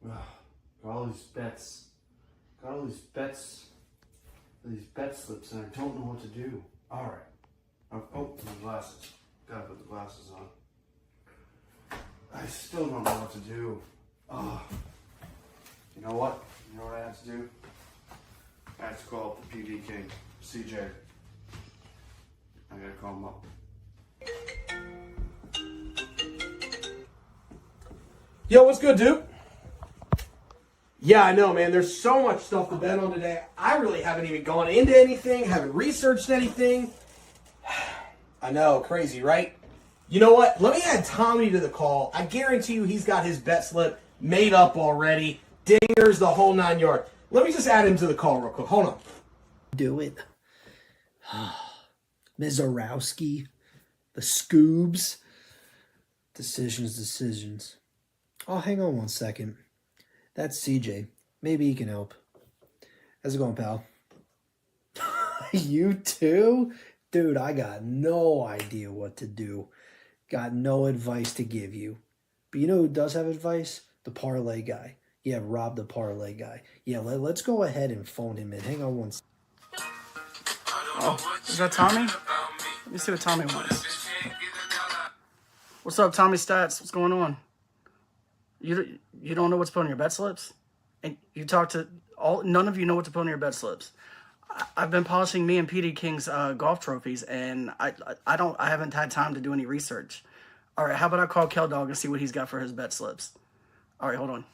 Ugh, got all these bets. Got all these bets. These bet slips, and I don't know what to do. All right. Oh, my glasses. Gotta put the glasses on. I still don't know what to do. Oh. You know what? You know what I have to do? I have to call up the PD King, CJ. I gotta call him up. Yo, what's good, dude? Yeah, I know, man. There's so much stuff to bet on today. I really haven't even gone into anything, haven't researched anything. I know, crazy, right? You know what? Let me add Tommy to the call. I guarantee you he's got his bet slip made up already. Dingers, the whole 9 yards. Let me just add him to the call real quick. Hold on. Do it. Mizorowski, the Scoobs. Decisions. Oh, hang on one second. That's CJ. Maybe he can help. How's it going, pal? You too? Dude, I got no idea what to do. Got no advice to give you. But you know who does have advice? The parlay guy. Yeah, Rob the parlay guy. Yeah, let's go ahead and phone him in. Hang on one second. Oh, is that Tommy? Let me see what Tommy wants. What's up, Tommy Stats? What's going on? You don't know what to put on your bet slips? And you talk to none of you know what to put on your bet slips. I've been polishing me and PD King's golf trophies, and I haven't had time to do any research. All right, how about I call Kel Dog and see what he's got for his bet slips? All right, hold on.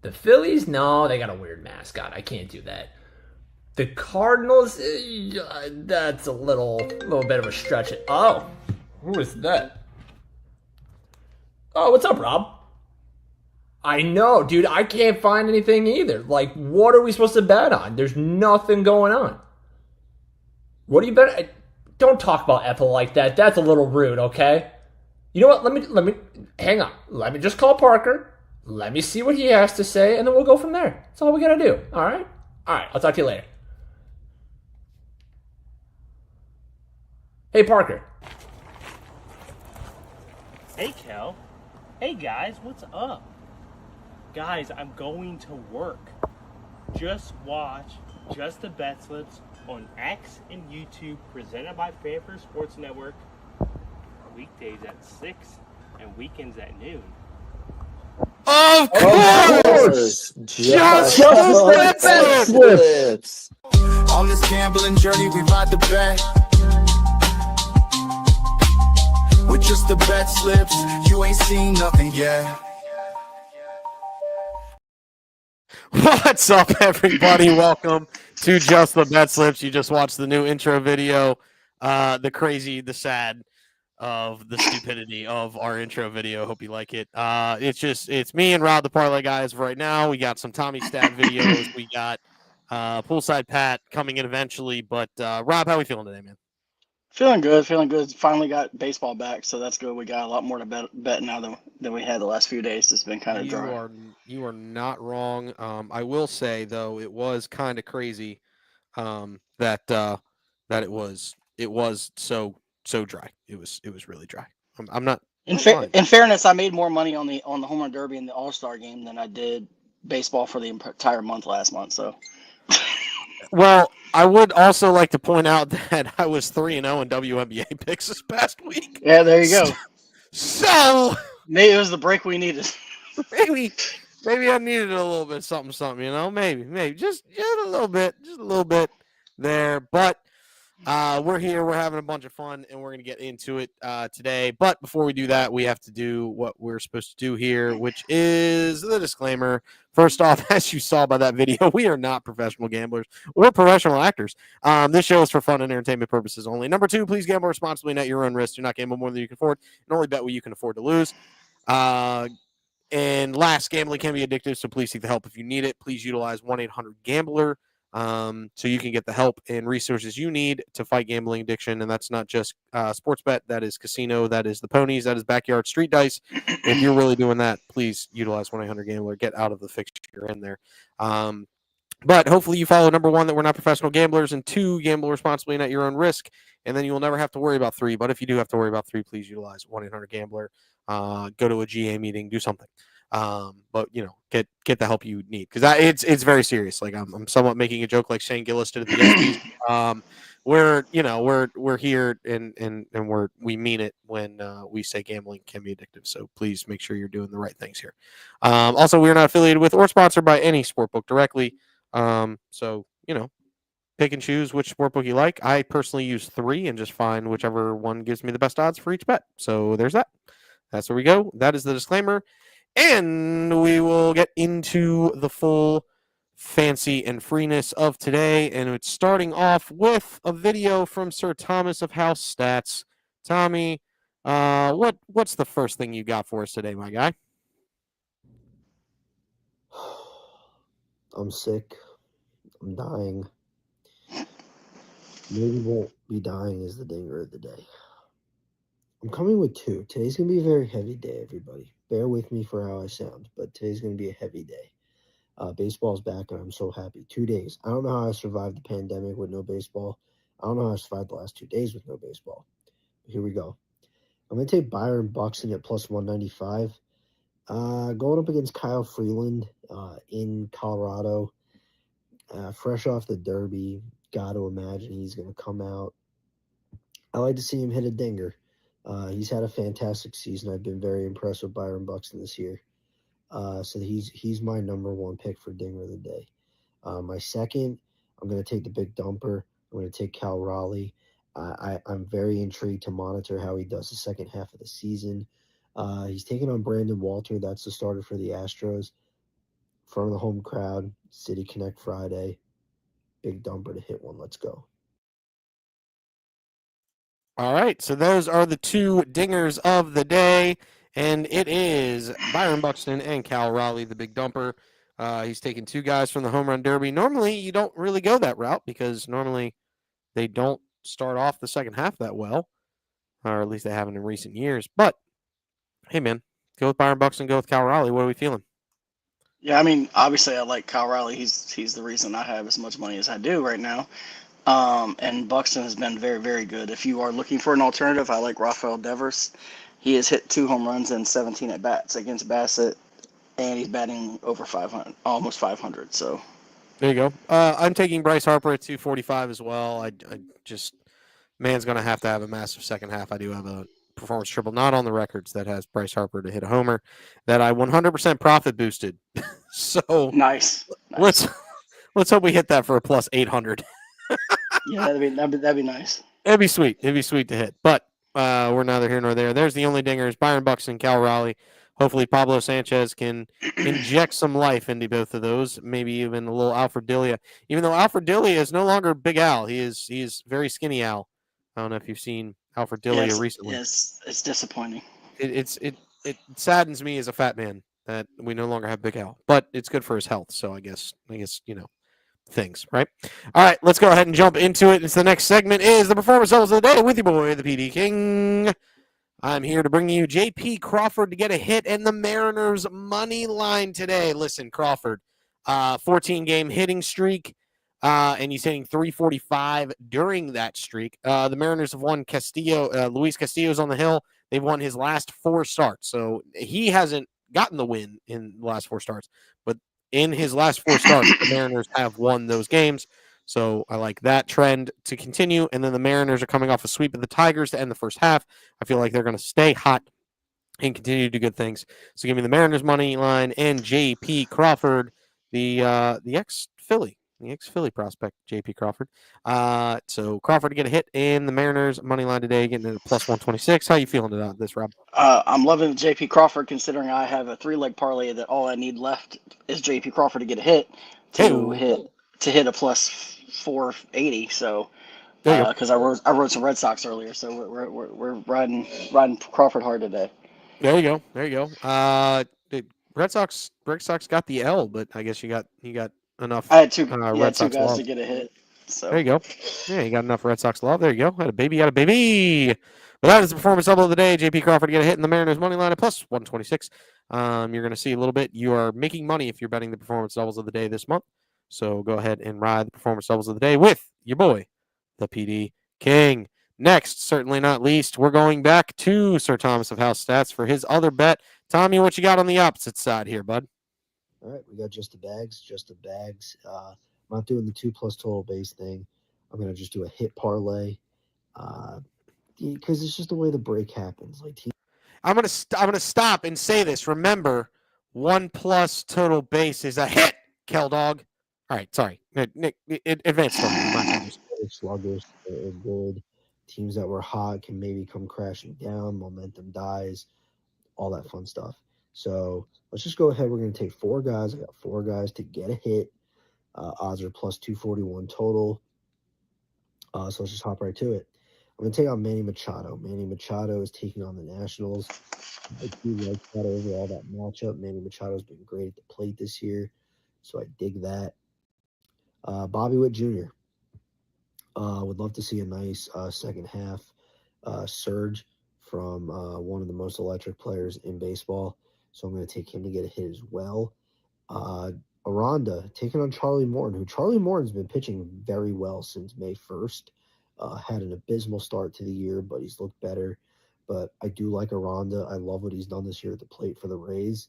The Phillies, no, they got a weird mascot. I can't do that. The Cardinals, that's a little bit of a stretch. Oh, who is that? Oh, what's up, Rob? I know, dude. I can't find anything either. Like, what are we supposed to bet on? There's nothing going on. What do you bet? Don't talk about Ethel like that. That's a little rude, okay? You know what? Let me hang on. Let me just call Parker. Let me see what he has to say, and then we'll go from there. That's all we gotta do. All right? All right. I'll talk to you later. Hey, Parker. Hey, Kel. Hey, guys, what's up? Guys, I'm going to work. Just watch Just the Bet Slips on X and YouTube, presented by Fanfare Sports Network, weekdays at 6 and weekends at noon. Of course! Just the Bet Slips! On this gambling journey, we ride the bet. With just the bet slips, you ain't seen nothing yet. What's up, everybody? Welcome to Just the Bet Slips. You just watched the new intro video, the crazy, the sad of the stupidity of our intro video. Hope you like it. It's me and Rob, the parlay guys. Right now, we got some Tommy Stat videos. We got Poolside Pat coming in eventually. But Rob, how are we feeling today, man? Feeling good. Finally got baseball back, so that's good. We got a lot more to bet now than we had the last few days. It's been kind of dry. You are not wrong. I will say though, it was kind of crazy that it was so dry. It was really dry. I'm not. In fairness, I made more money on the home run derby and the All-Star game than I did baseball for the entire month last month. So. Well, I would also like to point out that I was 3-0 in WNBA picks this past week. Yeah, there you go. So maybe it was the break we needed. maybe I needed a little bit something, you know, maybe just a little bit there. But we're here, we're having a bunch of fun, and we're gonna get into it today. But before we do that, we have to do what we're supposed to do here, which is the disclaimer. First off, as you saw by that video, we are not professional gamblers. We're professional actors. This show is for fun and entertainment purposes only. Number 2, please gamble responsibly and at your own risk. Do not gamble more than you can afford, and only bet what you can afford to lose. And last, gambling can be addictive, so please seek the help if you need it. Please utilize 1-800-GAMBLER so you can get the help and resources you need to fight gambling addiction. And that's not just sports bet. That is casino. That is the ponies. That is backyard street dice. If you're really doing that, please utilize 1-800-GAMBLER. Get out of the fixture you're in there. But hopefully you follow number 1, that we're not professional gamblers, and 2, gamble responsibly and at your own risk. And then you will never have to worry about 3. But if you do have to worry about 3, please utilize 1-800-GAMBLER. Go to a GA meeting, do something. But get the help you need because it's very serious. Like I'm somewhat making a joke like Shane Gillis did at the ESPYs. We're here and we mean it when we say gambling can be addictive. So please make sure you're doing the right things here. Also, we're not affiliated with or sponsored by any sportbook directly. So pick and choose which sportbook you like. I personally use 3 and just find whichever one gives me the best odds for each bet. So there's that. That's where we go. That is the disclaimer. And we will get into the full fancy and freeness of today. And it's starting off with a video from Sir Thomas of House Stats. Tommy, what's the first thing you got for us today, my guy? I'm sick. I'm dying. Maybe won't be dying is the dinger of the day. I'm coming with 2. Today's going to be a very heavy day, everybody. Bear with me for how I sound, but today's going to be a heavy day. Baseball's back, and I'm so happy. 2 days. I don't know how I survived the pandemic with no baseball. I don't know how I survived the last 2 days with no baseball. But here we go. I'm going to take Byron Buxton at plus 195. Going up against Kyle Freeland in Colorado. Fresh off the Derby. Got to imagine he's going to come out. I like to see him hit a dinger. He's had a fantastic season. I've been very impressed with Byron Buxton this year. So he's my number 1 pick for dinger of the day. My second, I'm going to take the big dumper. I'm going to take Cal Raleigh. I'm very intrigued to monitor how he does the second half of the season. He's taking on Brandon Walter. That's the starter for the Astros. Front of the home crowd, City Connect Friday. Big dumper to hit one. Let's go. All right, so those are the 2 dingers of the day, and it is Byron Buxton and Cal Raleigh, the big dumper. He's taking 2 guys from the home run derby. Normally, you don't really go that route because normally they don't start off the second half that well, or at least they haven't in recent years. But, hey, man, go with Byron Buxton, go with Cal Raleigh. What are we feeling? Yeah, I mean, obviously I like Kyle Riley. He's the reason I have as much money as I do right now. And Buxton has been very, very good. If you are looking for an alternative, I like Rafael Devers. He has hit 2 home runs and 17 at bats against Bassett, and he's batting over 500, almost 500. So There you go. I'm taking Bryce Harper at 245 as well. I just man's going to have a massive second half. I do have a performance triple, not on the records, that has Bryce Harper to hit a homer that I 100% profit boosted. So nice. let's hope we hit that for a plus 800. Yeah, that'd be nice. It'd be sweet. It'd be sweet to hit. But we're neither here nor there. There's the only dingers: Byron Buxton, Cal Raleigh. Hopefully Pablo Sanchez can inject some life into both of those. Maybe even a little Alfred Delia. Even though Alfred Delia is no longer Big Al, he is very skinny Al. I don't know if you've seen Alfred Delia recently. Yes, it's disappointing. It saddens me as a fat man that we no longer have Big Al, but it's good for his health. So I guess things, right? All right, let's go ahead and jump into it. The next segment is the performance levels of the day with your boy, the PD King. I'm here to bring you J.P. Crawford to get a hit and the Mariners money line today. Listen, Crawford, 14-game hitting streak, and he's hitting 345 during that streak. The Mariners have won Castillo. Luis Castillo's on the hill. They've won his last 4 starts, so he hasn't gotten the win in the last 4 starts, but in his last 4 starts, the Mariners have won those games. So I like that trend to continue. And then the Mariners are coming off a sweep of the Tigers to end the first half. I feel like they're going to stay hot and continue to do good things. So give me the Mariners money line and J.P. Crawford, the ex-Philly prospect, J.P. Crawford. So Crawford to get a hit in the Mariners money line today, getting it at plus 126. How you feeling about this, Rob? I'm loving J.P. Crawford, considering I have a 3-leg parlay that all I need left is J.P. Crawford to get a hit hit a plus 480. So because I wrote some Red Sox earlier, so we're riding Crawford hard today. There you go. The Red Sox got the L, but I guess you got enough. I had two Red Sox guys love to get a hit. So there you go. Yeah, you got enough Red Sox love. There you go. Had a baby. But that is the performance double of the day. J.P. Crawford to get a hit in the Mariners money line at plus 126. You're going to see a little bit. You are making money if you're betting the performance doubles of the day this month. So go ahead and ride the performance doubles of the day with your boy, the PD King. Next, certainly not least, we're going back to Sir Thomas of House Stats for his other bet Tommy, what you got on the opposite side here, bud? All right, we got just the bags. I'm not doing the 2+ total base thing. I'm gonna just do a hit parlay, because it's just the way the break happens. Like I'm gonna stop and say this. Remember, 1+ total base is a hit, Kel Dog. All right, sorry, Nick. Advanced story. My apologies. sluggish are good. Teams that were hot can maybe come crashing down. Momentum dies. All that fun stuff. So let's just go ahead. We're going to take 4 guys. I got 4 guys to get a hit. Odds are plus 241 total. So let's just hop right to it. I'm going to take out Manny Machado. Manny Machado is taking on the Nationals. I do like that overall, that matchup. Manny Machado's been great at the plate this year, so I dig that. Bobby Witt Jr. Would love to see a nice second half surge from one of the most electric players in baseball. So I'm going to take him to get a hit as well. Aranda taking on Charlie Morton, who Charlie Morton's been pitching very well since May 1st. Had an abysmal start to the year, but he's looked better. But I do like Aranda. I love what he's done this year at the plate for the Rays.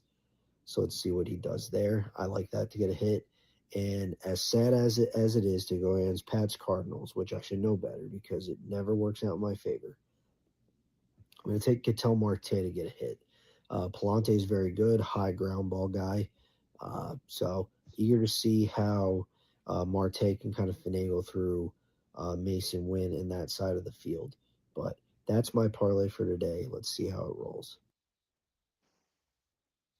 So let's see what he does there. I like that to get a hit. And as sad as it is to go against Pat's Cardinals, which I should know better because it never works out in my favor, I'm going to take Ketel Marte to get a hit. Palante is very good, high ground ball guy. So eager to see how Marte can kind of finagle through Mason Wynn in that side of the field. But that's my parlay for today. Let's see how it rolls.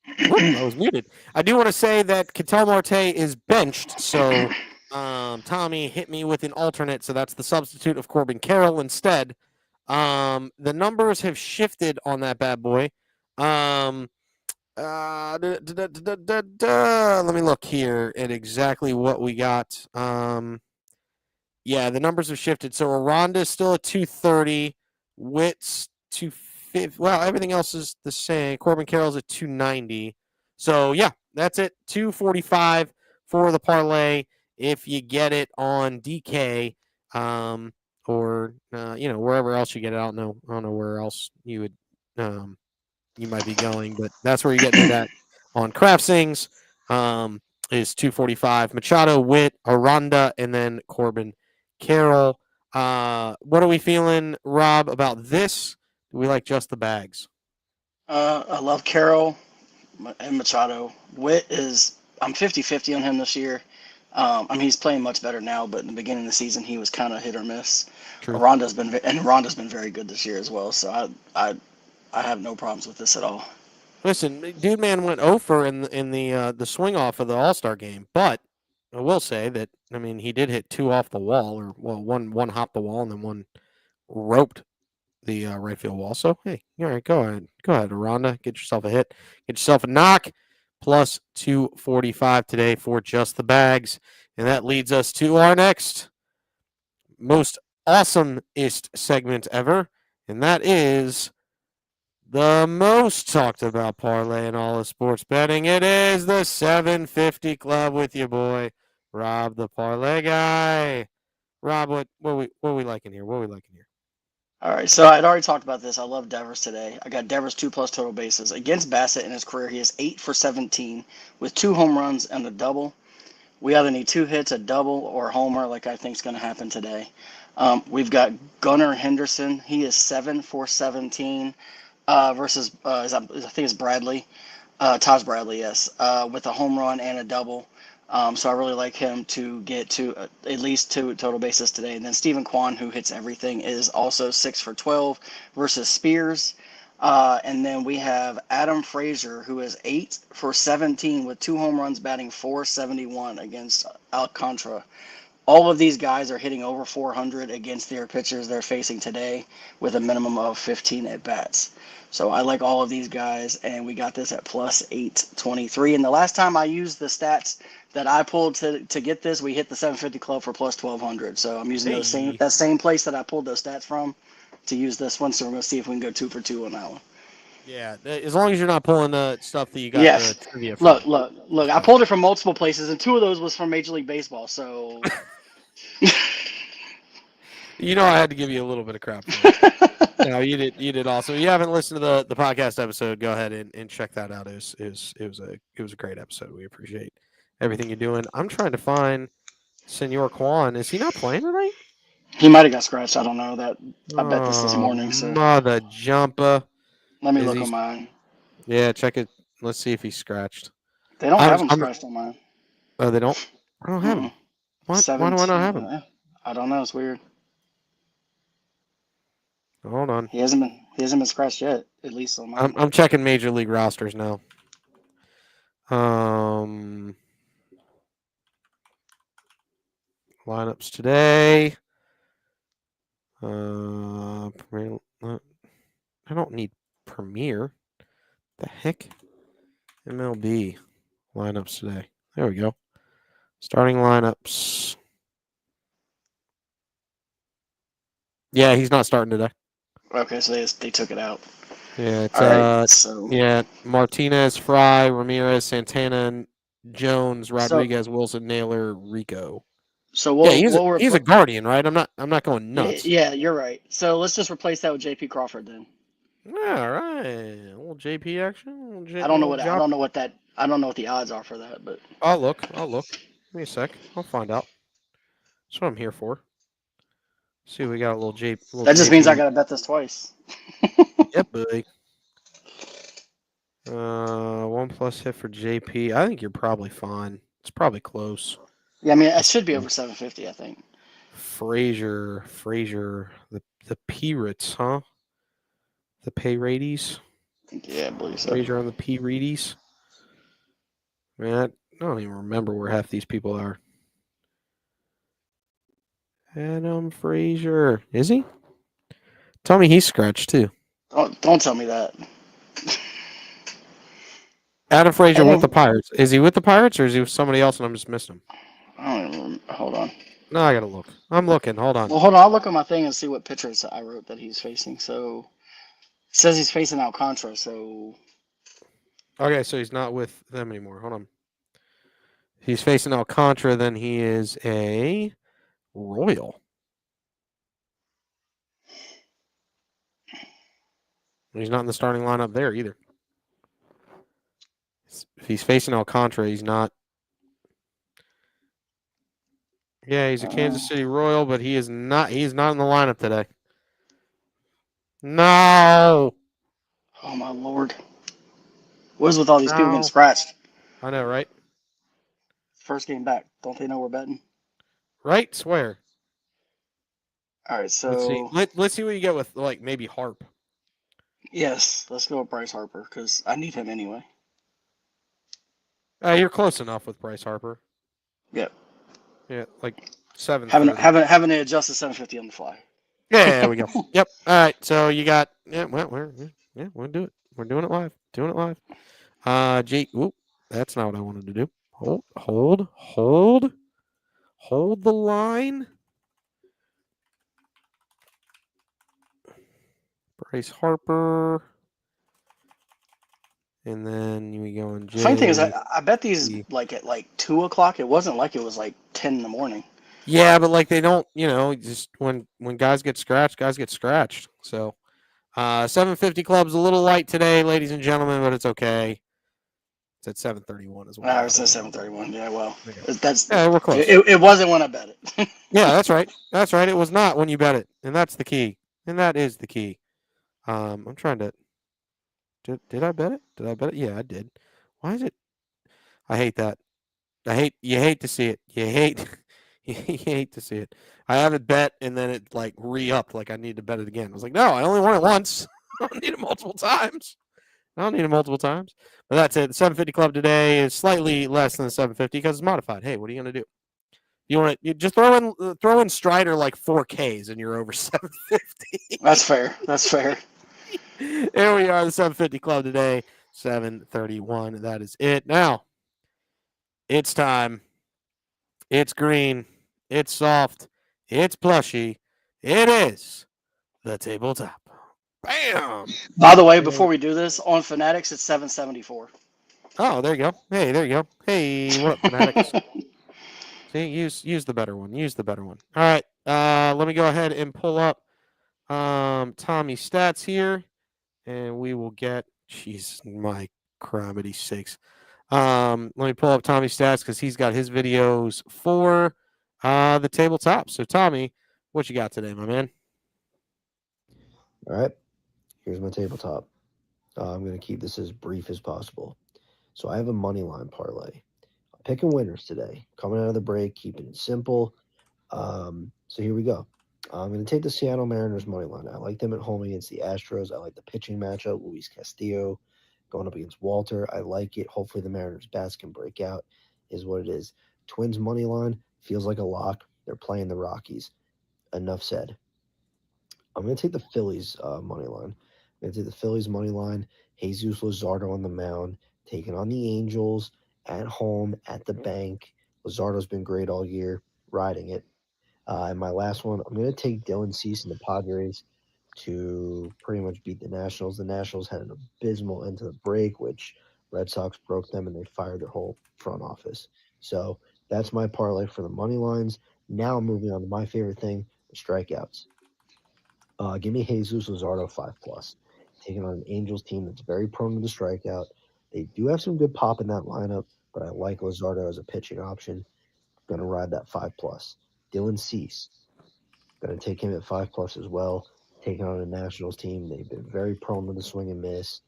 I was muted. I do want to say that Ketel Marte is benched, so Tommy hit me with an alternate, so that's the substitute of Corbin Carroll instead. The numbers have shifted on that bad boy. Let me look here at exactly what we got. Yeah, the numbers have shifted. So Aranda is still at 230. Witt's 250. Well, everything else is the same. Corbin Carroll's at 290. So, yeah, that's it. 245 for the parlay if you get it on DK or, wherever else you get it. I don't know where else you would you might be going, but that's where you're getting it at on CraftSings is 245. Machado, Witt, Aranda, and then Corbin Carroll. What are we feeling, Rob, about this? Do we like just the bags? I love Carroll and Machado. Witt I'm 50-50 on him this year. He's playing much better now, but in the beginning of the season, he was kind of hit or miss. True. Ronda's been very good this year as well. So I have no problems with this at all. Listen, dude, man went over in the swing off of the All-Star game, but I will say that he did hit 2 off the wall, or one hopped the wall and then one roped the right field wall. So hey, all right, go ahead, Aranda, get yourself a hit, get yourself a knock. Plus 245 today for just the bags, and that leads us to our next most awesome-ist segment ever, and that is the most talked about parlay in all of sports betting. It is the 750 Club with your boy Rob, the parlay guy. Rob, what are we liking here? All right, so I'd already talked about this. I love Devers today. I got Devers 2+ total bases. Against Bassett in his career, he is 8 for 17 with 2 home runs and a double. We either need 2 hits, a double, or a homer, like I think is going to happen today. We've got Gunnar Henderson. He is 7 for 17 versus, I think it's Bradley. Taj Bradley, yes, with a home run and a double. So I really like him to get to at least 2 total bases today. And then Stephen Kwan, who hits everything, is also 6 for 12 versus Spears. And then we have Adam Frazier, who is 8 for 17 with 2 home runs, batting .471 against Alcantara. All of these guys are hitting over 400 against their pitchers they're facing today with a minimum of 15 at-bats. So I like all of these guys, and we got this at plus 823. And the last time I used the stats that I pulled to get this, we hit the 750 Club for plus 1200. So I'm using that same place that I pulled those stats from to use this one. So we're going to see if we can go 2 for 2 on that one. Yeah, as long as you're not pulling the stuff that you got Yes. the trivia from. Look. I pulled it from multiple places, and 2 of those was from Major League Baseball. So You know, I had to give you a little bit of crap for it. No, you did awesome. If you haven't listened to the podcast episode, go ahead and check that out. It was a great episode. We appreciate everything you're doing. I'm trying to find Senor Kwan. Is he not playing tonight? He might have got scratched. I don't know that. I bet this Oh, morning. So mother jumper. let me Is look he? on mine. Yeah, check it. Let's see if he's scratched. They don't have him I'm. scratched on mine. Oh, they don't. I don't have Mm-mm. him. What? Why do I not have 17. him? I don't know. It's weird. Hold on. He hasn't been scratched yet. At least on mine. I'm checking Major League rosters now. Lineups today. I don't need Premiere. The heck? MLB lineups today. There we go. Starting lineups. Yeah, he's not starting today. Okay, so they took it out. Yeah, it's All right. So yeah, Martinez, Fry, Ramirez, Santana, Jones, so Rodriguez, Wilson, Naylor, Rico. so Yeah, we'll he's a Guardian, right? I'm not going yeah, nuts. yeah, you're right. So let's just replace that with JP Crawford then. All right, a little JP action. I don't know what the odds are for that, but I'll look. Give me a sec. I'll find out. That's what I'm here for. See, we got a little J. that just means I gotta bet this twice. Yep, buddy. 1+ hit for JP. I think you're probably fine. It's probably close. Yeah, I mean it should be over 750, I think. Frazier, the Pirates, huh? The Pirates. Yeah, I believe so. Frazier on the Pirates. Man, I don't even remember where half these people are. Adam Frazier. Is he? Tell me he's scratched too. Don't tell me that. Adam Frazier with the Pirates. Is he with the Pirates or is he with somebody else and I'm just missing him? I don't even remember. Hold on. No, I gotta look. I'm looking. Hold on. Well, hold on. I'll look at my thing and see what pitchers I wrote that he's facing. So it says he's facing Alcantara. So Okay, so he's not with them anymore. Hold on. He's facing Alcantara, then he is a Royal. He's not in the starting lineup there either. If he's facing Alcantara, he's not. Yeah, he's a Kansas City Royal, but he is not. He's not in the lineup today. No. oh my lord, what is with all these people getting scratched? I know, right? First game back. Don't they know we're betting? Right? Swear. All right, Let's see. so Let's see what you get with like maybe Harp. yes, let's go with Bryce Harper because I need him anyway. You're close enough with Bryce Harper. Yep. Yeah, like 7. Having to adjust to 750 on the fly. Yeah, there we go. Yep. All right. So you got we'll do it. We're doing it live. Doing it live. Jake. Ooh, that's not what I wanted to do. Hold the line. Bryce Harper. And then we go on Jay. Funny thing is, I bet these like at like 2:00. It wasn't like it was like 10 in the morning. Yeah, but like they don't, just when guys get scratched, So 750 club's a little light today, ladies and gentlemen, but it's okay. It's at 731 as well. I was at 731. Yeah, well, we're close. It wasn't when I bet it. Yeah, that's right. That's right. It was not when you bet it, and that's the key. And that is the key. I'm trying to. Did I bet it? Did I bet it? Yeah, I did. Why is it? I hate that. You hate to see it. You hate to see it. I have it bet, and then it like re-upped, like I need to bet it again. I was like, no, I only won it once. I don't need it multiple times. But that's it. The 750 club today is slightly less than the 750 because it's modified. Hey, what are you gonna do? You just throw in Strider like 4Ks and you're over 750. That's fair. Here we are, the 750 club today, 731. That is it. Now, it's time. It's green. It's soft. It's plushy. It is the tabletop. Bam! By the way, before we do this, on Fanatics, it's 774. Oh, there you go. Hey, there you go. Hey, what up, Fanatics? See, use the better one. All right. let me go ahead and pull up Tommy's stats here, and we will get. Jeez, my crabbity sakes. Let me pull up Tommy's stats because he's got his videos for the tabletop. So, Tommy, what you got today, my man? All right, here's my tabletop. I'm going to keep this as brief as possible. So I have a money line parlay. I'm picking winners today. Coming out of the break, keeping it simple. So here we go. I'm going to take the Seattle Mariners money line. I like them at home against the Astros. I like the pitching matchup. Luis Castillo going up against Walter. I like it. Hopefully the Mariners bats can break out, is what it is. Twins money line feels like a lock. They're playing the Rockies. Enough said. I'm going to take the Phillies money line. I'm going to take the Phillies money line. Jesus Luzardo on the mound, taking on the Angels at home at the bank. Luzardo's been great all year, riding it. And my last one, I'm going to take Dylan Cease and the Padres to pretty much beat the Nationals. The Nationals had an abysmal end to the break, which Red Sox broke them and they fired their whole front office. So that's my parlay for the money lines. Now moving on to my favorite thing, the strikeouts. Give me Jesus Luzardo 5+. Taking on an Angels team that's very prone to the strikeout. They do have some good pop in that lineup, but I like Luzardo as a pitching option. Going to ride that 5+. Dylan Cease, going to take him at 5+ as well. Taking on a Nationals team, they've been very prone to the swing and miss.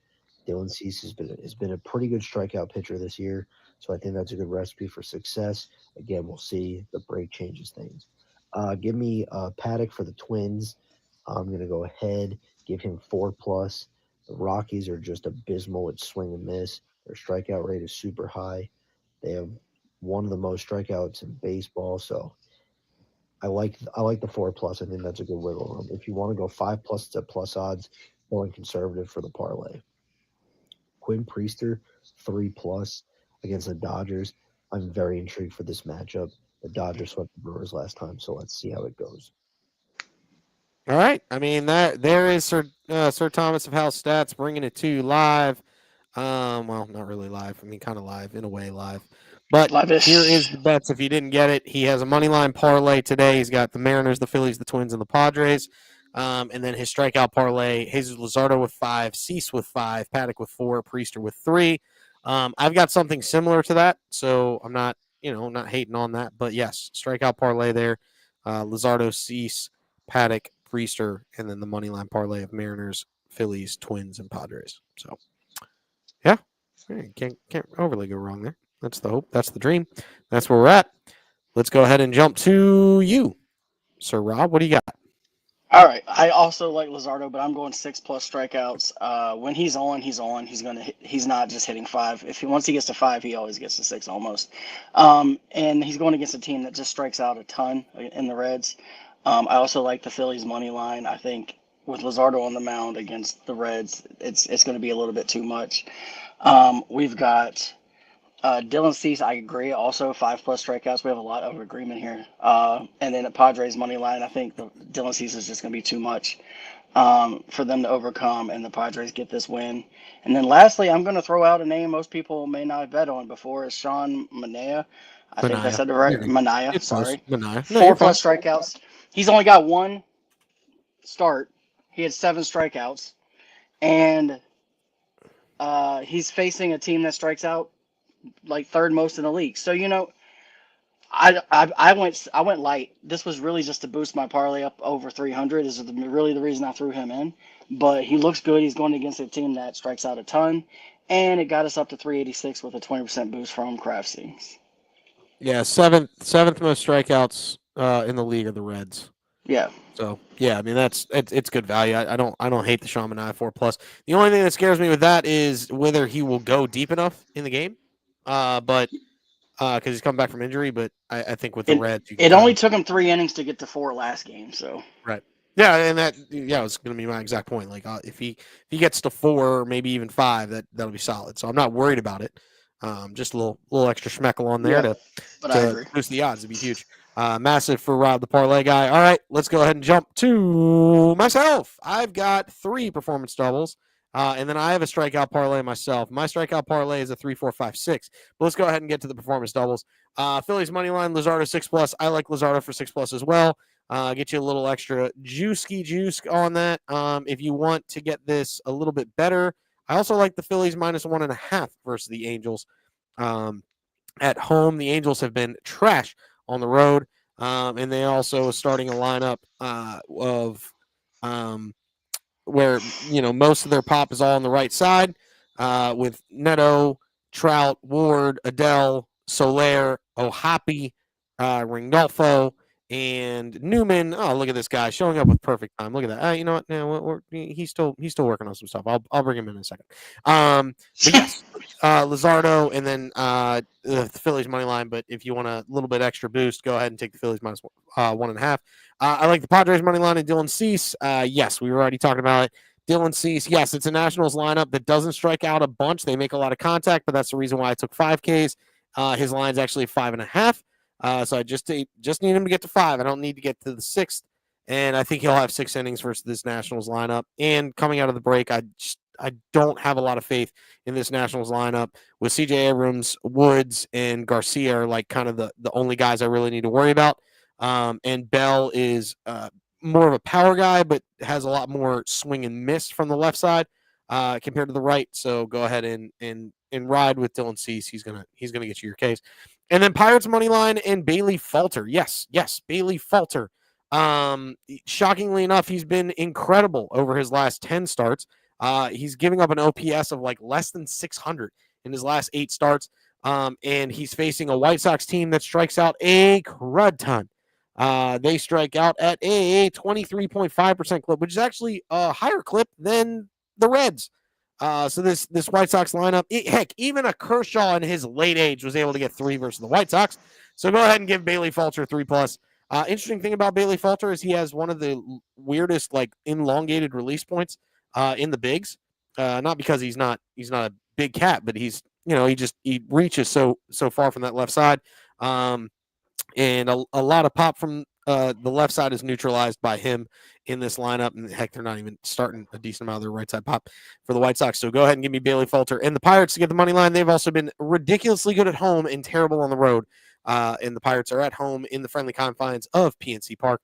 Dylan Cease has been a pretty good strikeout pitcher this year, so I think that's a good recipe for success. Again, we'll see. The break changes things. Give me Paddock for the Twins. I'm going to go ahead, give him 4+. The Rockies are just abysmal at swing and miss. Their strikeout rate is super high. They have one of the most strikeouts in baseball, so I like the 4+. I think that's a good wiggle room. If you want to go 5+ to plus odds, going conservative for the parlay. Quinn Priester 3+ against the Dodgers. I'm very intrigued for this matchup. The Dodgers swept the Brewers last time, so let's see how it goes. All right. I mean, that there is Sir Thomas of House Stats bringing it to you live. Well, not really live. I mean, kind of live in a way, live. But Live-ish. here is the bets. If you didn't get it, he has a money line parlay today. He's got the Mariners, the Phillies, the Twins, and the Padres. And then his strikeout parlay: Jesus Luzardo with 5, Cease with 5, Paddock with 4, Priester with 3. I've got something similar to that, so I'm not, not hating on that. But yes, strikeout parlay there: Luzardo, Cease, Paddock, Priester, and then the money line parlay of Mariners, Phillies, Twins, and Padres. So, yeah, can't overly go wrong there. That's the hope. That's the dream. That's where we're at. Let's go ahead and jump to you, Sir Rob. What do you got? All right. I also like Luzardo, but I'm going 6+ strikeouts. When he's on, he's on. He's not just hitting 5. Once he gets to 5, he always gets to 6 almost. And he's going against a team that just strikes out a ton in the Reds. I also like the Phillies money line. I think with Luzardo on the mound against the Reds, it's going to be a little bit too much. We've got Dylan Cease, I agree. Also, 5+ strikeouts. We have a lot of agreement here. And then at Padres money line, I think Dylan Cease is just going to be too much for them to overcome, and the Padres get this win. And then lastly, I'm going to throw out a name most people may not have bet on before. Is Sean Manaea. I think I said the right Manaea. It's Sorry, Manaea. No, 4+ you're fine. strikeouts. He's only got one start. He had 7 strikeouts, and he's facing a team that strikes out like third most in the league. So I went light. This was really just to boost my parlay up over 300. Is really the reason I threw him in. But he looks good. He's going against a team that strikes out a ton, and it got us up to 386 with a 20% boost from Craft Sings. Yeah, seventh most strikeouts in the league are the Reds. Yeah. So yeah, I mean it's good value. I don't hate the Sean Manaea 4+. The only thing that scares me with that is whether he will go deep enough in the game. But because he's coming back from injury, but I think with the Reds, it only took him 3 innings to get to 4 last game. So right, yeah, and that was going to be my exact point. Like if he gets to 4, or maybe even 5, that'll be solid. So I'm not worried about it. Just a little extra schmeckle on there to boost the odds. It'd be huge. Massive for Rob, the parlay guy. All right, let's go ahead and jump to myself. I've got 3 performance doubles. And then I have a strikeout parlay myself. My strikeout parlay is a 3, 4, 5, 6. But let's go ahead and get to the performance doubles. Phillies money line, Luzardo 6+. I like Luzardo for 6+ as well. Get you a little extra juice on that. If you want to get this a little bit better, I also like the Phillies -1.5 versus the Angels. At home, the Angels have been trash on the road, and they also are starting a lineup of where most of their pop is all on the right side, with Neto, Trout, Ward, Adele, Soler, Ohapi, Ringolfo, and Newman. Oh, look at this guy showing up with perfect time. Look at that. You know what? No, he's still working on some stuff. I'll bring him in a second. But yes, Luzardo, and then the Phillies money line. But if you want a little bit extra boost, go ahead and take the Phillies -1.5. I like the Padres money line and Dylan Cease. Yes, we were already talking about it. Dylan Cease, yes, it's a Nationals lineup that doesn't strike out a bunch. They make a lot of contact, but that's the reason why I took 5Ks. His line's actually 5.5. So I just need him to get to 5. I don't need to get to the 6th. And I think he'll have 6 innings versus this Nationals lineup. And coming out of the break, I don't have a lot of faith in this Nationals lineup with CJ Abrams, Woods, and Garcia are like kind of the only guys I really need to worry about. And Bell is more of a power guy, but has a lot more swing and miss from the left side compared to the right. So go ahead and ride with Dylan Cease. He's gonna get you your case. And then Pirates money line and Bailey Falter. Yes, Bailey Falter. Shockingly enough, he's been incredible over his last 10 starts. He's giving up an OPS of like less than 600 in his last 8 starts. And he's facing a White Sox team that strikes out a crud ton. They strike out at a 23.5% clip, which is actually a higher clip than the Reds. So this White Sox lineup, heck, even a Kershaw in his late age was able to get 3 versus the White Sox. So go ahead and give Bailey Falter 3+. Interesting thing about Bailey Falter is he has one of the weirdest like elongated release points in the bigs. Not because he's not a big cat, but he's he reaches so far from that left side. And a lot of pop from the left side is neutralized by him in this lineup. And heck, they're not even starting a decent amount of their right side pop for the White Sox. So go ahead and give me Bailey Falter. And the Pirates to get the money line, they've also been ridiculously good at home and terrible on the road. And the Pirates are at home in the friendly confines of PNC Park.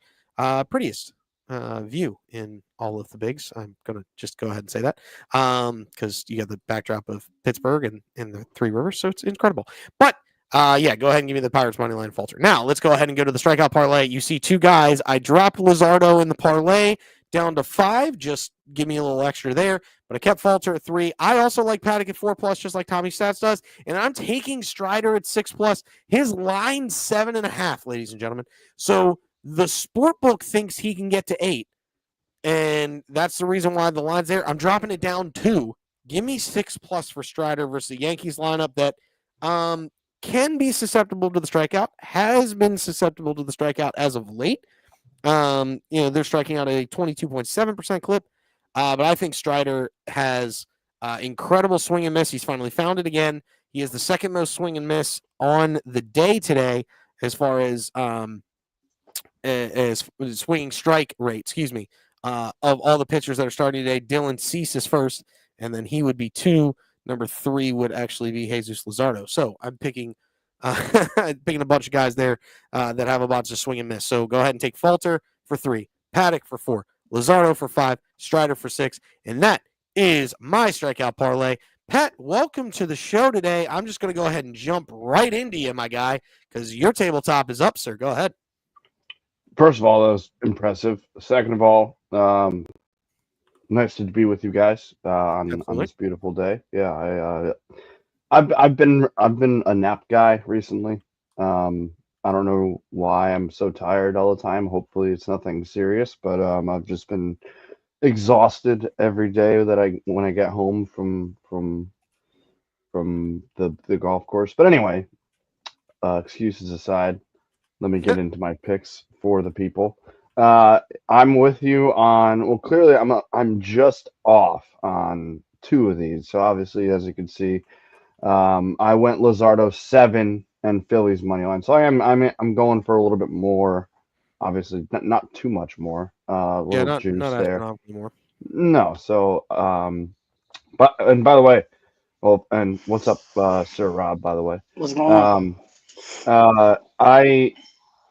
Prettiest view in all of the bigs. I'm going to just go ahead and say that because you got the backdrop of Pittsburgh and the Three Rivers. So it's incredible. But yeah, go ahead and give me the Pirates money line Falter. Now, let's go ahead and go to the strikeout parlay. You see 2 guys. I dropped Luzardo in the parlay down to 5. Just give me a little extra there. But I kept Falter at 3. I also like Paddock at 4+, just like Tommy Stats does. And I'm taking Strider at 6+. His line 7.5, ladies and gentlemen. So the sport book thinks he can get to 8. And that's the reason why the line's there. I'm dropping it down 2. Give me 6+ for Strider versus the Yankees lineup that can be susceptible to the strikeout, has been susceptible to the strikeout as of late. They're striking out a 22.7% clip. But I think Strider has incredible swing and miss. He's finally found it again. He has the second most swing and miss on the day today as far as swinging strike rate, of all the pitchers that are starting today. Dylan Cease is first, and then he would be 2. Number 3 would actually be Jesus Luzardo. So I'm picking a bunch of guys there that have a bunch of swing and miss. So go ahead and take Falter for 3, Paddock for 4, Luzardo for 5, Strider for 6, and that is my strikeout parlay. Pat, welcome to the show today. I'm just going to go ahead and jump right into you, my guy, because your tabletop is up, sir. Go ahead. First of all, that was impressive. Second of all, nice to be with you guys on this beautiful day. Yeah, I've been a nap guy recently. I don't know why I'm so tired all the time. Hopefully, it's nothing serious, but I've just been exhausted every day that when I get home from the golf course. But anyway, excuses aside, let me get into my picks for the people. I'm with you on. Well, clearly, I'm just off on 2 of these. So obviously, as you can see, I went Luzardo 7 and Phillies money line. So I'm going for a little bit more. Obviously, not too much more. Little juice there. No. So but and by the way, well, and what's up, Sir Rob? By the way, What's going on?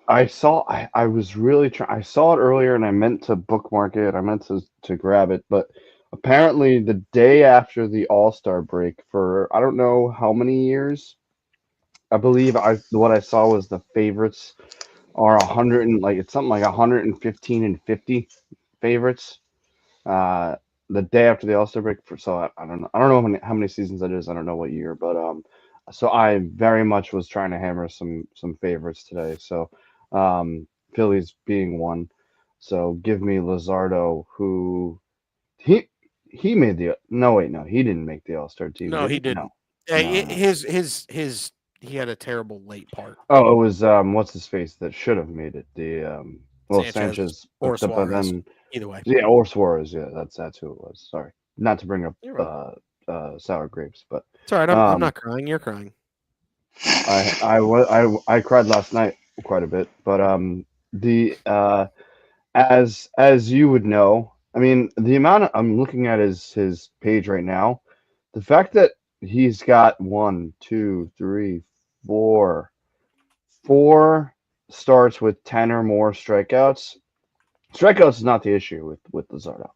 I was really trying. I saw it earlier, and I meant to bookmark it. I meant to grab it, but apparently the day after the All-Star break, for I don't know how many years, I believe what I saw was the favorites are 100 and like it's something like 115 and 50 favorites. Uh, the day after the All-Star break, I don't know. I don't know how many seasons that is. I don't know what year, but so I very much was trying to hammer some favorites today. So Phillies being one. So give me Lazardo, who he he made the no wait no he didn't make the All-Star team, No, did he he? No, didn't. no, no. His he had a terrible late part. Oh, it was what's his face that should have made it. The well Sanchez Sanchez, or but Suarez. then Either way. yeah, or Suarez. Yeah, that's who it was. Sorry, not to bring up You're right. sour grapes, but It's all right. I'm um, not crying. You're crying. I cried last night quite a bit, but the as you would know, I mean the amount I'm looking at his page right now, the fact that he's got one, two, three, four starts with 10 or more strikeouts. Strikeouts is not the issue with Luzardo.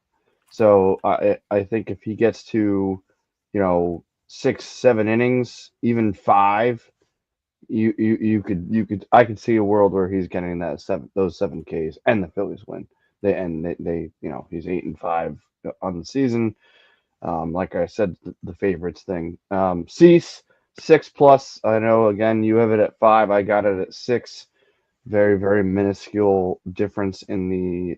So I think if he gets to, 6, 7 innings, even five, you could I could see a world where he's getting those 7 Ks and the Phillies win. They he's 8-5 on the season. Like I said, the favorites thing. Cease 6+. I know again you have it at 5. I got it at 6. Very, very minuscule difference in the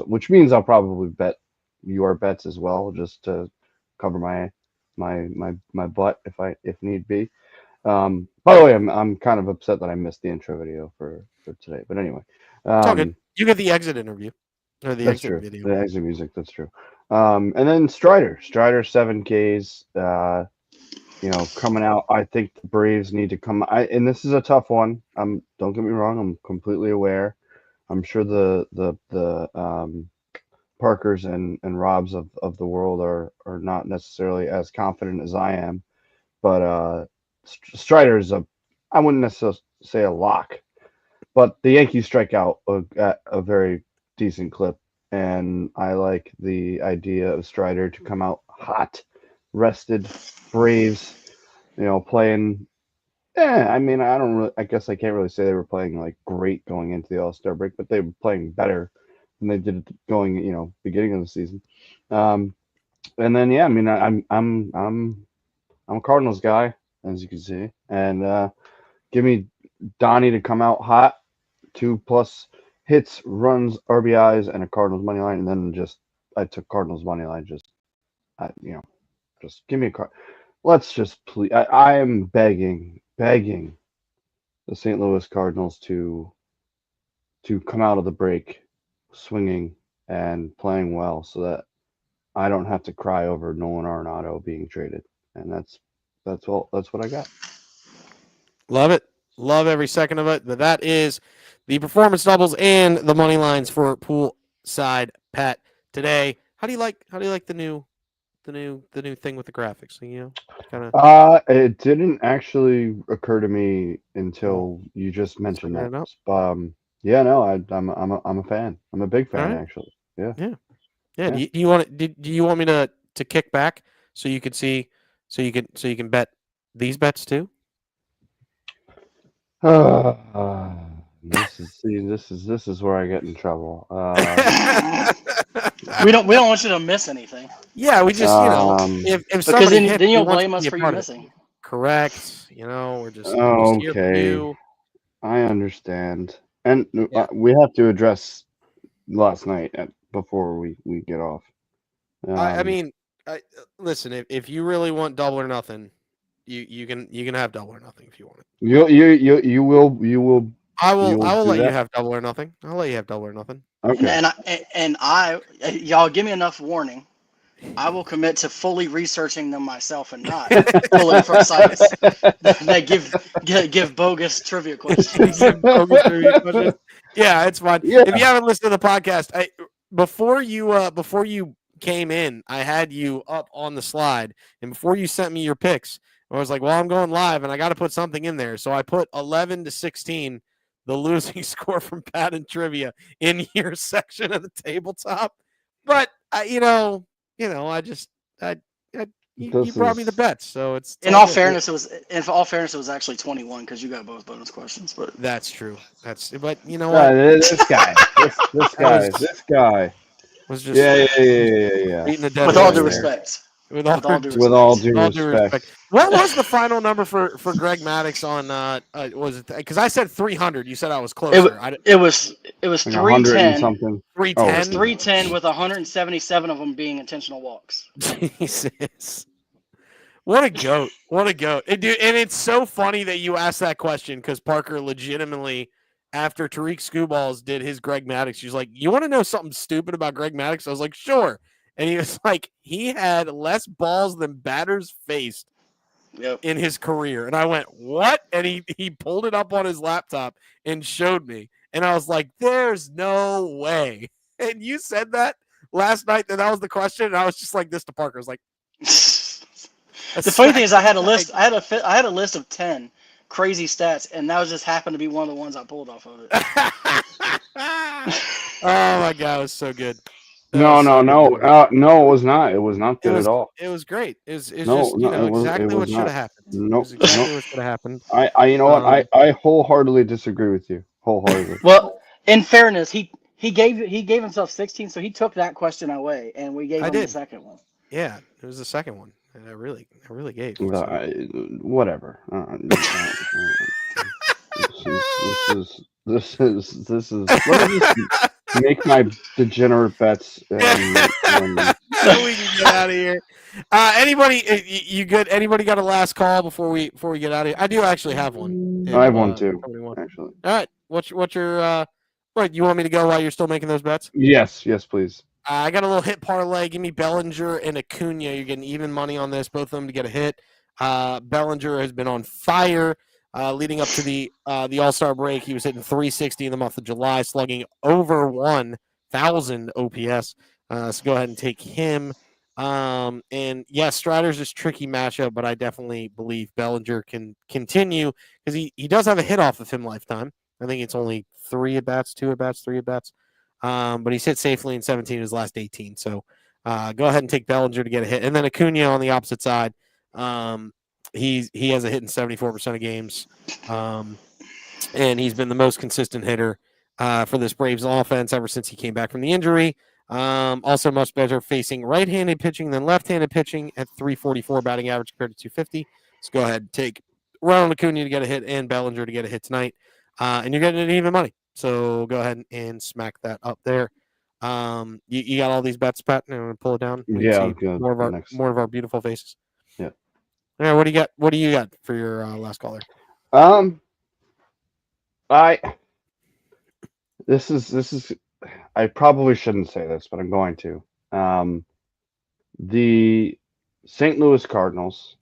which means I'll probably bet your bets as well, just to cover my butt if need be. By the way, I'm kind of upset that I missed the intro video for today, but anyway, It's all good. um, You get the exit interview or the that's exit true. video. The exit music, that's true. And then Strider 7 Ks. Coming out. I think the Braves need to come. And this is a tough one. Don't get me wrong. I'm completely aware. I'm sure the Parkers and Robs of the world are not necessarily as confident as I am. But Strider's I wouldn't necessarily say a lock, but the Yankees strike out at a very decent clip, and I like the idea of Strider to come out hot, rested, Braves, playing. I mean, I don't really. I guess I can't really say they were playing like great going into the All Star break, but they were playing better than they did going, beginning of the season. Um, and then yeah, I mean, I'm a Cardinals guy, as you can see, and give me Donnie to come out hot, 2+ hits, runs, RBIs, and a Cardinals money line, and then I took Cardinals money line. Just give me a card. Let's just please. I am begging the St. Louis Cardinals to come out of the break swinging and playing well, so that I don't have to cry over Nolan Arenado being traded, and that's all. That's what I got. Love it. Love every second of it. But that is the performance doubles and the money lines for Poolside Pat today. How do you like the new thing with the graphics? Kind of It didn't actually occur to me until you just mentioned figuring that. it out. Yeah, no, I'm a fan. I'm a big All fan right. actually. Yeah. Yeah. Yeah. Do you want do you want me to kick back so you could see so you can bet these bets too? This is where I get in trouble. We don't want you to miss anything Yeah, we just if because somebody then hits, then we you'll want blame you to us be a for you part of it. missing. Correct. We're just here for Okay, you. I understand, and Yeah. we have to address last night before we get off. I mean, listen. If you really want double or nothing, you can have double or nothing if you want it. You will I will do let you that. have double or nothing. I'll let you have double or nothing. Okay. And I y'all give me enough warning. I will commit to fully researching them myself and not pulling from sites that give bogus trivia questions. Give bogus trivia questions. Yeah, it's fine. Yeah. If you haven't listened to the podcast, before you came in, I had you up on the slide, and before you sent me your picks, I was like, "Well, I'm going live, and I got to put something in there." So I put 11-16, the losing score from Pat and Trivia in your section of the tabletop. But you brought me the bets, so it's In all all good. fairness, it was actually 21 because you got both bonus questions. But That's true. But you know what? This guy. This guy. This guy. Was just Yeah. beating the dead with all horse due there. respect, With all With all due all due respect. respect. What was the final number for Greg Maddox on was it because I said 300, you said I was closer. it was Like 100 and 310. something. 310. It was 310 with 177 of them being intentional walks. Jesus. What a goat. What a goat. And it's so funny that you asked that question because Parker legitimately, after Tariq Screwballs did his Greg Maddox, he was like, you want to know something stupid about Greg Maddox? I was like, sure. And he was like, he had less balls than batters faced in his career. And I went, what? And he pulled it up on his laptop and showed me. And I was like, there's no way. And you said that last night that was the question. And I was just like this to Parker. I was like, the funny thing is, I had a list. I had a list of 10 crazy stats, and that was just happened to be one of the ones I pulled off of it. Oh my god, it was so good. No, it was not. It was not good at all. It was great. It was exactly what should have happened. Nope. It was exactly what should have happened. You know what? I wholeheartedly disagree with you. Wholeheartedly. Well, in fairness, he gave himself 16, so he took that question away, and we gave him the second one. Yeah, it was the second one. And I really gave. Whatever. This is. Let me just make my degenerate bets. So we can get out of here. Anybody, you good? Anybody got a last call before we get out of here? I do actually have one. I have one too. Actually. All right. What's your? What you want me to go while you're still making those bets? Yes, please. I got a little hit parlay. Give me Bellinger and Acuna. You're getting even money on this. Both of them to get a hit. Bellinger has been on fire leading up to the All-Star break. He was hitting 360 in the month of July, slugging over 1,000 OPS. So go ahead and take him. And yes, Strider's a tricky matchup, but I definitely believe Bellinger can continue because he does have a hit off of him lifetime. I think it's only 3 at-bats, 2 at-bats, 3 at-bats. But he's hit safely in 17 of his last 18. So go ahead and take Bellinger to get a hit. And then Acuna on the opposite side. He has a hit in 74% of games. And he's been the most consistent hitter for this Braves offense ever since he came back from the injury. Also much better facing right-handed pitching than left-handed pitching at 344 batting average compared to 250. So go ahead and take Ronald Acuna to get a hit and Bellinger to get a hit tonight. And you're getting even money. So go ahead and smack that up there. You got all these bets, Pat? I'm gonna pull it down. Yeah, good. More of our beautiful faces. Yeah. All right, what do you got? What do you got for your last caller? This is. I probably shouldn't say this, but I'm going to. The St. Louis Cardinals.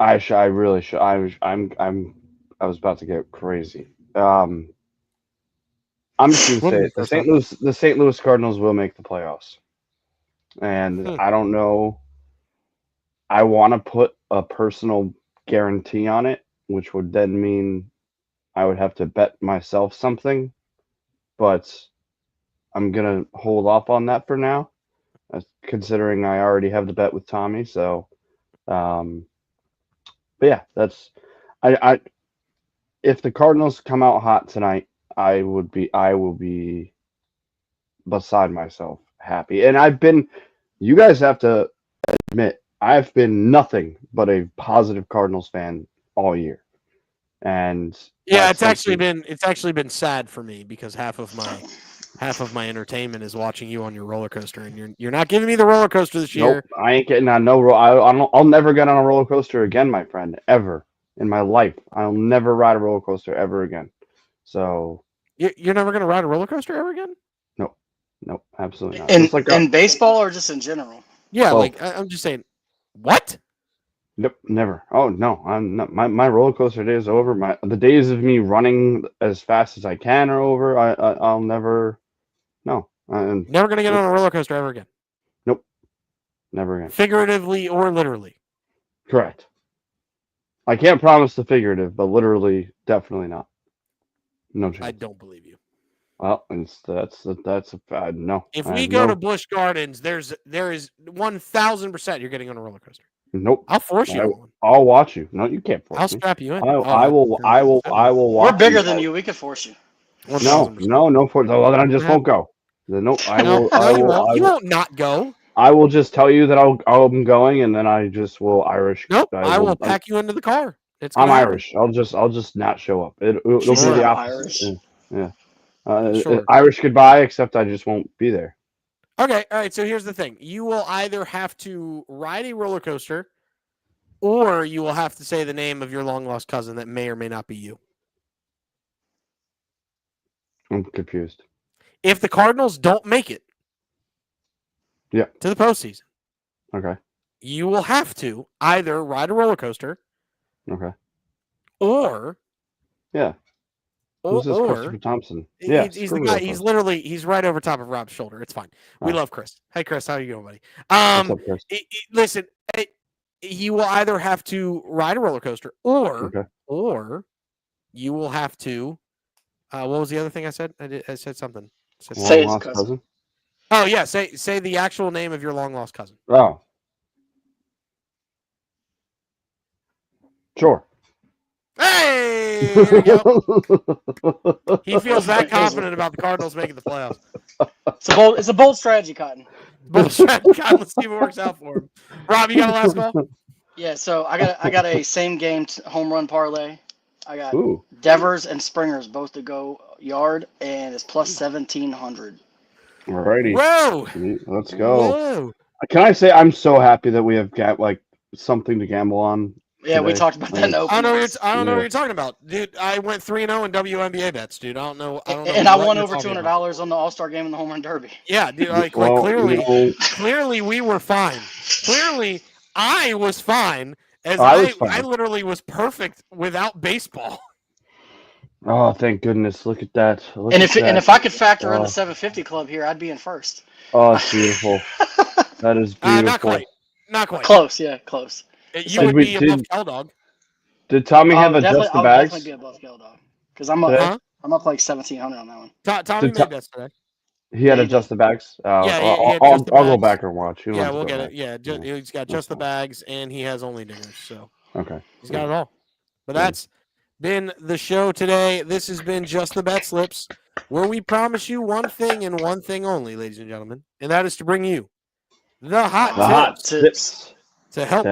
I really should. I was about to get crazy. I'm just gonna say it. The St. Louis Cardinals will make the playoffs, and I don't know. I want to put a personal guarantee on it, which would then mean I would have to bet myself something, but I'm gonna hold off on that for now, considering I already have the bet with Tommy. So, but yeah, that's I. If the Cardinals come out hot tonight, I will be beside myself happy. And you guys have to admit, I've been nothing but a positive Cardinals fan all year. And yeah, it's actually been sad for me because half of my entertainment is watching you on your roller coaster, and you're not giving me the roller coaster this year. Nope, I ain't getting on no I'll never get on a roller coaster again, my friend, ever. In my life, I'll never ride a roller coaster ever again. So you're never going to ride a roller coaster ever again? Nope, absolutely not. In baseball or just in general? Yeah, I'm just saying. What? Nope, never. Oh no, I'm not. My roller coaster day is over. The days of me running as fast as I can are over. I'll never. No, I'm never going to get on a roller coaster ever again. Nope, never again. Figuratively or literally. Correct. I can't promise the figurative, but literally, definitely not. No chance. I don't believe you. Well, that's a no. If I we have go no- to Busch Gardens, there is 1,000% you're getting on a roller coaster. Nope. I'll force you on one. I'll watch you. No, you can't force I'll me. strap you in. I will watch. We're bigger than you. We could force you. 1,000%. No force. Well, then I just won't go. Then no, I will. No, I you will. won't. I You will. won't not go. I will just tell you that I'm going, and then I just will Irish. Nope. I will pack you into the car. I'm Irish. I'll just not show up. It'll be the opposite. Irish. Yeah. Sure. Irish goodbye, except I just won't be there. Okay. All right. So here's the thing. You will either have to ride a roller coaster, or you will have to say the name of your long lost cousin that may or may not be you. I'm confused. If the Cardinals don't make it, yeah, to the postseason, okay, you will have to either ride a roller coaster, okay, or yeah. Who's this Christopher Thompson? Yeah, he's the guy. He's right over top of Rob's shoulder. It's fine. We love Chris. Hey, Chris, how you doing, buddy? What's up, Chris? Listen, you will either have to ride a roller coaster, or you will have to. What was the other thing I said? I said something. Say his cousin. Oh yeah, say the actual name of your long lost cousin. Oh, sure. Hey, there we go. He feels that confident about the Cardinals making the playoffs. It's a bold strategy, Cotton. Bold strategy, Cotton. Let's see if it works out for him. Rob, you got a last call? Yeah, so I got a same game home run parlay. I got Ooh. Devers and Springers both to go yard, and it's plus 1,700. Alrighty. Whoa! Let's go. Whoa. Can I say I'm so happy that we have got like something to gamble on? Yeah, we today. talked about that in the I don't know. opening. What you're talking about, dude. I went 3-0 in WNBA bets, dude. I don't know. And I won over $200 on the All-Star game in the home run derby. Yeah, dude. Well, clearly we were fine. Clearly I was fine. As was fine. I literally was perfect without baseball. Oh, thank goodness! Look at that. And if I could factor in the 750 club here, I'd be in first. Oh, it's beautiful. That is beautiful. Not quite. Close, yeah, close. You would be above Keldog. Did Tommy have adjust the I'll bags? definitely be above Keldog because I'm up like 1,700 on that one. Tommy made bets today. He had adjust the bags. I'll go back and watch. Yeah, we'll get it. Yeah, he's got just the bags, and he has only dingers. So okay, he's got it all. But that's been the show today. This has been Just the Bet Slips, where we promise you one thing and one thing only, ladies and gentlemen, and that is to bring you the hot tips to help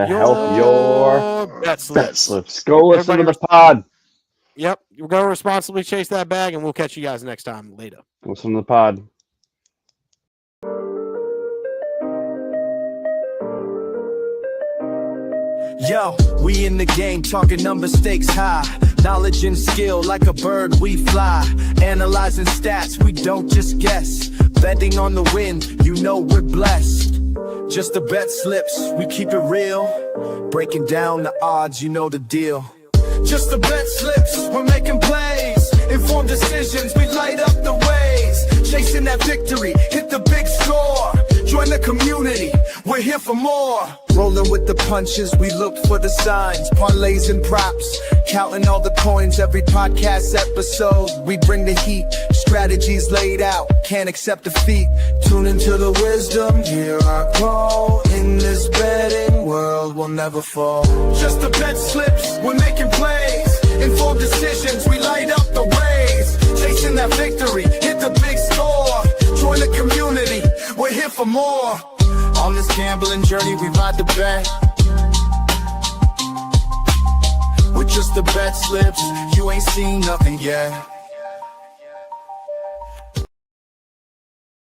your bet slips. Go listen to the pod. Yep, we're going to responsibly chase that bag, and we'll catch you guys next time. Later. Listen to the pod. Yo, we in the game, talking number stakes high. Knowledge and skill, like a bird we fly. Analyzing stats, we don't just guess. Betting on the win, you know we're blessed. Just the bet slips, we keep it real. Breaking down the odds, you know the deal. Just the bet slips, we're making plays. Informed decisions, we light up the ways. Chasing that victory, hit the big score. Join the community, we're here for more. Rolling with the punches, we look for the signs. Parlays and props, counting all the coins. Every podcast episode, we bring the heat. Strategies laid out, can't accept defeat. Tune into the wisdom, hear our call. In this betting world, we'll never fall. Just the bet slips, we're making plays. Informed decisions, we light up the ways. Chasing that victory, hit the big score. Join the community, we're here for more. On this gambling journey, we ride the bet. With just the bet slips, you ain't seen nothing yet.